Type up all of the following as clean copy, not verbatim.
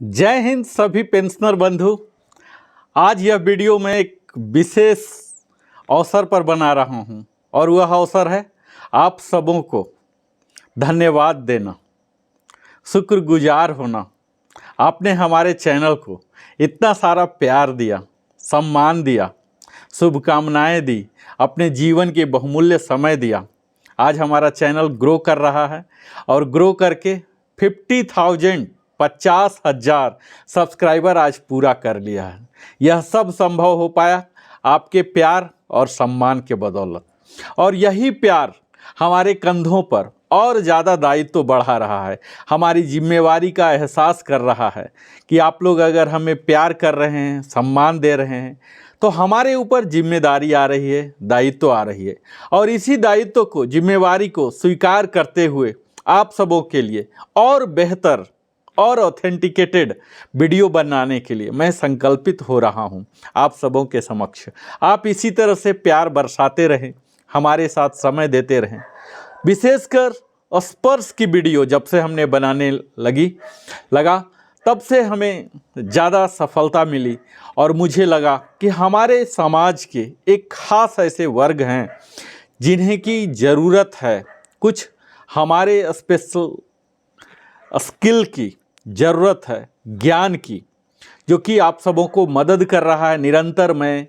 जय हिंद सभी पेंशनर बंधु। आज यह वीडियो मैं एक विशेष अवसर पर बना रहा हूं और वह अवसर है आप सबों को धन्यवाद देना, शुक्रगुजार होना। आपने हमारे चैनल को इतना सारा प्यार दिया, सम्मान दिया, शुभकामनाएं दी, अपने जीवन के बहुमूल्य समय दिया। आज हमारा चैनल ग्रो कर रहा है और ग्रो करके 50,000 सब्सक्राइबर आज पूरा कर लिया है। यह सब संभव हो पाया आपके प्यार और सम्मान के बदौलत, और यही प्यार हमारे कंधों पर और ज़्यादा दायित्व बढ़ा रहा है, हमारी जिम्मेवारी का एहसास कर रहा है कि आप लोग अगर हमें प्यार कर रहे हैं, सम्मान दे रहे हैं, तो हमारे ऊपर जिम्मेदारी आ रही है, दायित्व आ रही है। और इसी दायित्व को, जिम्मेवारी को स्वीकार करते हुए आप सबों के लिए और बेहतर और ऑथेंटिकेटेड वीडियो बनाने के लिए मैं संकल्पित हो रहा हूं आप सबों के समक्ष। आप इसी तरह से प्यार बरसाते रहें, हमारे साथ समय देते रहें। विशेषकर स्पर्श की वीडियो जब से हमने बनाने लगा तब से हमें ज़्यादा सफलता मिली, और मुझे लगा कि हमारे समाज के एक खास ऐसे वर्ग हैं जिन्हें की ज़रूरत है, कुछ हमारे स्पेशल स्किल की ज़रूरत है, ज्ञान की, जो कि आप सबों को मदद कर रहा है। निरंतर मैं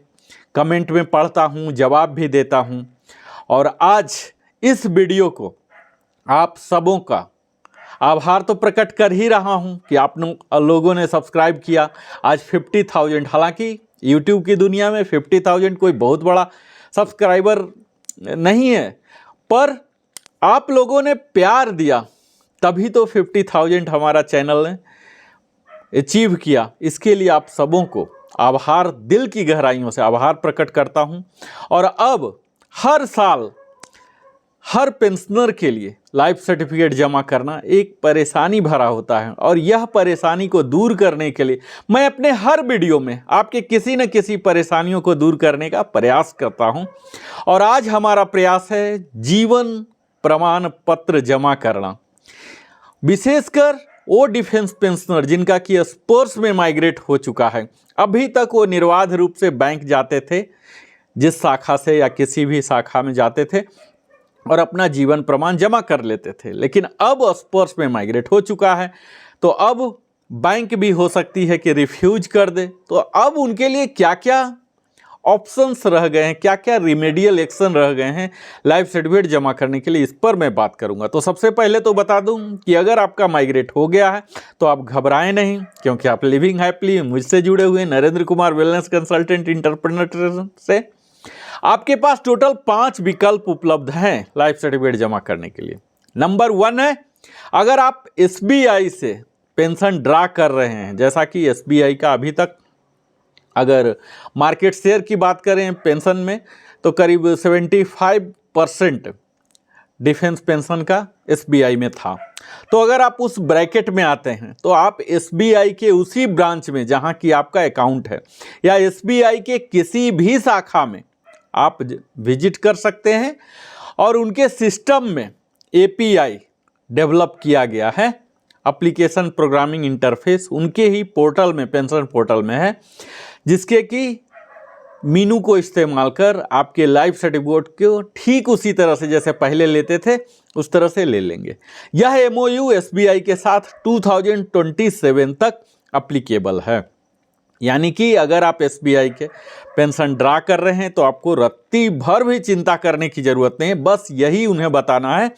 कमेंट में पढ़ता हूँ, जवाब भी देता हूँ, और आज इस वीडियो को आप सबों का आभार तो प्रकट कर ही रहा हूँ कि आप लोगों ने सब्सक्राइब किया। आज 50,000, हालांकि यूट्यूब की दुनिया में 50,000 कोई बहुत बड़ा सब्सक्राइबर नहीं है, पर आप लोगों ने प्यार दिया तभी तो 50,000 हमारा चैनल ने अचीव किया। इसके लिए आप सबों को आभार, दिल की गहराइयों से आभार प्रकट करता हूं। और अब हर साल हर पेंशनर के लिए लाइफ सर्टिफिकेट जमा करना एक परेशानी भरा होता है, और यह परेशानी को दूर करने के लिए मैं अपने हर वीडियो में आपके किसी न किसी परेशानियों को दूर करने का प्रयास करता हूं। और आज हमारा प्रयास है जीवन प्रमाण पत्र जमा करना। विशेषकर वो डिफेंस पेंशनर जिनका कि स्पोर्ट्स में माइग्रेट हो चुका है। अभी तक वो निर्बाध रूप से बैंक जाते थे, जिस शाखा से या किसी भी शाखा में जाते थे और अपना जीवन प्रमाण जमा कर लेते थे, लेकिन अब स्पोर्ट्स में माइग्रेट हो चुका है, तो अब बैंक भी हो सकती है कि रिफ्यूज कर दे। तो अब उनके लिए क्या क्या ऑप्शंस रह गए हैं, क्या क्या रिमेडियल एक्शन रह गए हैं लाइफ सर्टिफिकेट जमा करने के लिए, इस पर मैं बात करूंगा। तो सबसे पहले तो बता दूं कि अगर आपका माइग्रेट हो गया है तो आप घबराएं नहीं, क्योंकि आप लिविंग हैप्पीली मुझसे जुड़े हुए Narendra Kumar wellness consultant entrepreneur से। आपके पास टोटल 5 विकल्प उपलब्ध हैं लाइफ सर्टिफिकेट जमा करने के लिए। नंबर 1 है, अगर आप SBI से पेंशन ड्रा कर रहे हैं, जैसा कि SBI का अभी तक अगर मार्केट शेयर की बात करें पेंशन में, तो करीब 75% डिफेंस पेंशन का SBI में था। तो अगर आप उस ब्रैकेट में आते हैं तो आप SBI के उसी ब्रांच में जहां कि आपका अकाउंट है, या SBI के किसी भी शाखा में आप विजिट कर सकते हैं, और उनके सिस्टम में API डेवलप किया गया है, एप्लीकेशन प्रोग्रामिंग इंटरफेस उनके ही पोर्टल में, पेंशन पोर्टल में है, जिसके कि मीनू को इस्तेमाल कर आपके लाइफ सर्टिफिकेट को ठीक उसी तरह से जैसे पहले लेते थे उस तरह से ले लेंगे। यह MOU SBI के साथ 2027 तक एप्लीकेबल है। यानी कि अगर आप SBI के पेंशन ड्रा कर रहे हैं तो आपको रत्ती भर भी चिंता करने की ज़रूरत नहीं है। बस यही उन्हें बताना है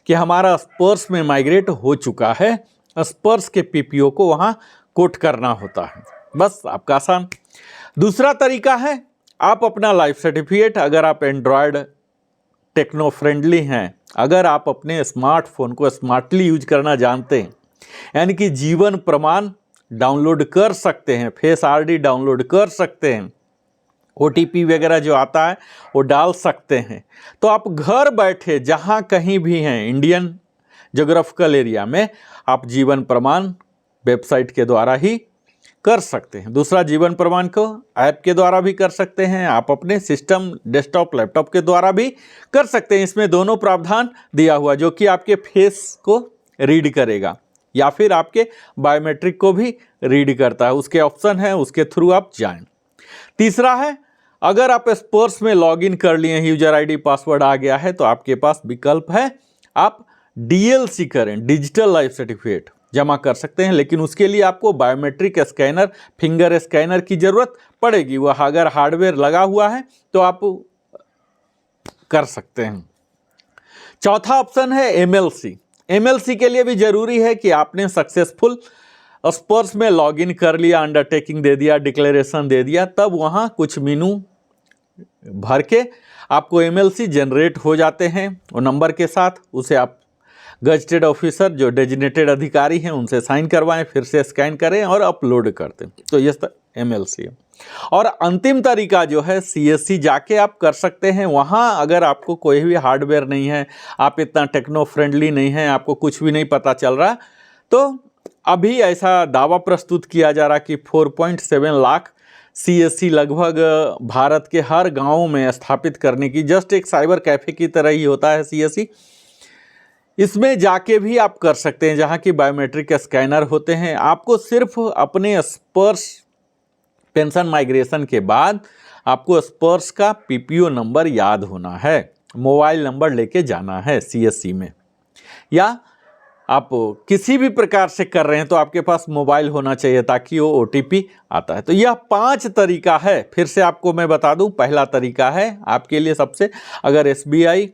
कि हमारा स्पर्श में माइग्रेट हो चुका है, स्पर्श के PPO को वहाँ कोट करना होता है, बस आपका आसान। दूसरा तरीका है, आप अपना लाइफ सर्टिफिकेट, अगर आप एंड्रॉयड टेक्नो फ्रेंडली हैं, अगर आप अपने स्मार्टफोन को स्मार्टली यूज करना जानते हैं, यानी कि जीवन प्रमाण डाउनलोड कर सकते हैं, फेस ID डाउनलोड कर सकते हैं, OTP वगैरह जो आता है वो डाल सकते हैं, तो आप घर बैठे जहां कहीं भी हैं इंडियन ज्योग्राफिकल एरिया में, आप जीवन प्रमाण वेबसाइट के द्वारा ही कर सकते हैं। दूसरा, जीवन प्रमाण को ऐप के द्वारा भी कर सकते हैं, आप अपने सिस्टम, डेस्कटॉप, लैपटॉप के द्वारा भी कर सकते हैं। इसमें दोनों प्रावधान दिया हुआ जो कि आपके फेस को रीड करेगा, या फिर आपके बायोमेट्रिक को भी रीड करता है। उसके ऑप्शन है, उसके थ्रू आप जाएं। तीसरा है, अगर आप स्पर्श में लॉगिन कर लिए, यूजर आईडी पासवर्ड आ गया है, तो आपके पास विकल्प है, आप डीएलसी करें, डिजिटल लाइफ सर्टिफिकेट जमा कर सकते हैं। लेकिन उसके लिए आपको बायोमेट्रिक स्कैनर, फिंगर स्कैनर की जरूरत पड़ेगी। वह अगर हार्डवेयर लगा हुआ है तो आप कर सकते हैं। चौथा ऑप्शन है एमएलसी। एमएलसी के लिए भी जरूरी है कि आपने सक्सेसफुल स्पर्श में लॉगिन कर लिया, अंडरटेकिंग दे दिया, डिक्लेरेशन दे दिया, तब वहाँ कुछ मेनू भर के आपको एमएलसी जनरेट हो जाते हैं और नंबर के साथ। उसे आप गजटेड ऑफिसर जो डेजिग्नेटेड अधिकारी हैं उनसे साइन करवाएं, फिर से स्कैन करें और अपलोड कर दें। तो ये एमएलसी है। और अंतिम तरीका जो है सीएससी जाके आप कर सकते हैं। वहाँ अगर आपको कोई भी हार्डवेयर नहीं है, आप इतना टेक्नो फ्रेंडली नहीं हैं, आपको कुछ भी नहीं पता चल रहा, तो अभी ऐसा दावा प्रस्तुत किया जा रहा कि 4.7 लाख सीएससी लगभग भारत के हर गाँव में स्थापित करने की, जस्ट एक साइबर कैफे की तरह ही होता है सीएससी। इसमें जाके भी आप कर सकते हैं, जहाँ की बायोमेट्रिक स्कैनर होते हैं। आपको सिर्फ अपने स्पर्श पेंशन माइग्रेशन के बाद आपको स्पर्श का पीपीओ नंबर याद होना है, मोबाइल नंबर लेके जाना है सीएससी में, या आप किसी भी प्रकार से कर रहे हैं तो आपके पास मोबाइल होना चाहिए ताकि वो ओटीपी आता है। तो यह 5 तरीका है। फिर से आपको मैं बता दूं, पहला तरीका है आपके लिए सबसे, अगर एसबीआई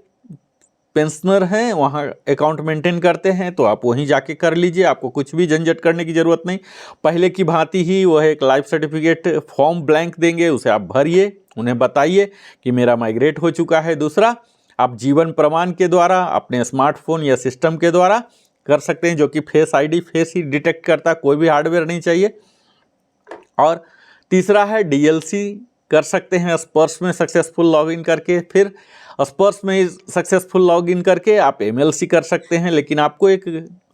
पेंशनर हैं, वहाँ अकाउंट मेंटेन करते हैं, तो आप वहीं जाके कर लीजिए, आपको कुछ भी झंझट करने की ज़रूरत नहीं। पहले की भांति ही वह एक लाइफ सर्टिफिकेट फॉर्म ब्लैंक देंगे, उसे आप भरिए, उन्हें बताइए कि मेरा माइग्रेट हो चुका है। दूसरा, आप जीवन प्रमाण के द्वारा अपने स्मार्टफोन या सिस्टम के द्वारा कर सकते हैं, जो कि फेस आईडी, फेस ही डिटेक्ट करता, कोई भी हार्डवेयर नहीं चाहिए। और तीसरा है डीएलसी कर सकते हैं स्पर्श में सक्सेसफुल लॉगिन करके। फिर स्पर्श में सक्सेसफुल लॉगिन करके आप एमएलसी कर सकते हैं, लेकिन आपको एक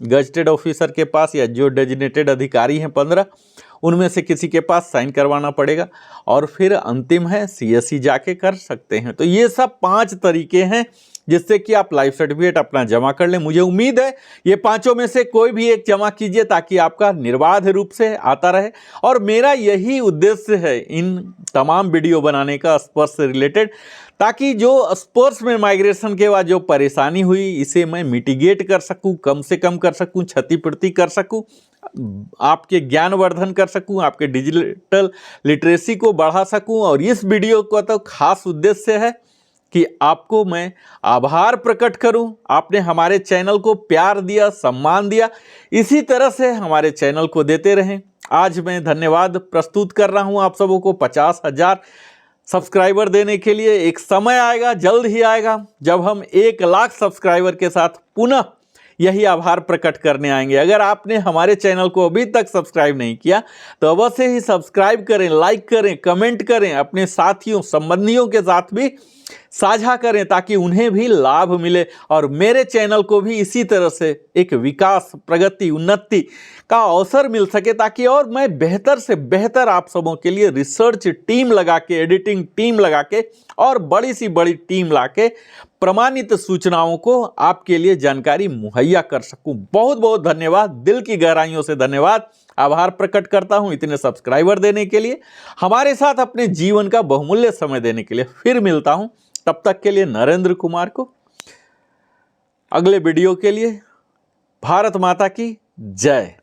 गजटेड ऑफिसर के पास या जो डेजिग्नेटेड अधिकारी हैं 15, उनमें से किसी के पास साइन करवाना पड़ेगा। और फिर अंतिम है सीएससी जाके कर सकते हैं। तो ये सब 5 तरीके हैं जिससे कि आप लाइफ सर्टिफिकेट अपना जमा कर लें। मुझे उम्मीद है ये 5 में से कोई भी एक जमा कीजिए ताकि आपका निर्बाध रूप से आता रहे। और मेरा यही उद्देश्य है इन तमाम वीडियो बनाने का स्पर्श से रिलेटेड, ताकि जो स्पर्श में माइग्रेशन के बाद जो परेशानी हुई इसे मैं मिटिगेट कर सकूं, कम से कम कर सकूं, क्षतिपूर्ति कर सकूं, आपके ज्ञानवर्धन कर सकूं, आपके डिजिटल लिटरेसी को बढ़ा सकूं। और इस वीडियो का तो खास उद्देश्य है कि आपको मैं आभार प्रकट करूं। आपने हमारे चैनल को प्यार दिया, सम्मान दिया, इसी तरह से हमारे चैनल को देते रहें। आज मैं धन्यवाद प्रस्तुत कर रहा हूं आप सबों को 50,000 सब्सक्राइबर देने के लिए। एक समय आएगा, जल्द ही आएगा, जब हम 1 लाख सब्सक्राइबर के साथ पुनः यही आभार प्रकट करने आएंगे। अगर आपने हमारे चैनल को अभी तक सब्सक्राइब नहीं किया तो अवश्य ही सब्सक्राइब करें, लाइक करें, कमेंट करें, अपने साथियों संबंधियों के साथ भी साझा करें ताकि उन्हें भी लाभ मिले और मेरे चैनल को भी इसी तरह से एक विकास, प्रगति, उन्नति का अवसर मिल सके, ताकि और मैं बेहतर से बेहतर आप सबों के लिए रिसर्च टीम लगा के, एडिटिंग टीम लगा के और बड़ी सी बड़ी टीम ला के प्रमाणित सूचनाओं को आपके लिए जानकारी मुहैया कर सकूं। बहुत बहुत धन्यवाद, दिल की गहराइयों से धन्यवाद, आभार प्रकट करता हूं इतने सब्सक्राइबर देने के लिए, हमारे साथ अपने जीवन का बहुमूल्य समय देने के लिए। फिर मिलता हूं, तब तक के लिए नरेंद्र कुमार को अगले वीडियो के लिए। भारत माता की जय।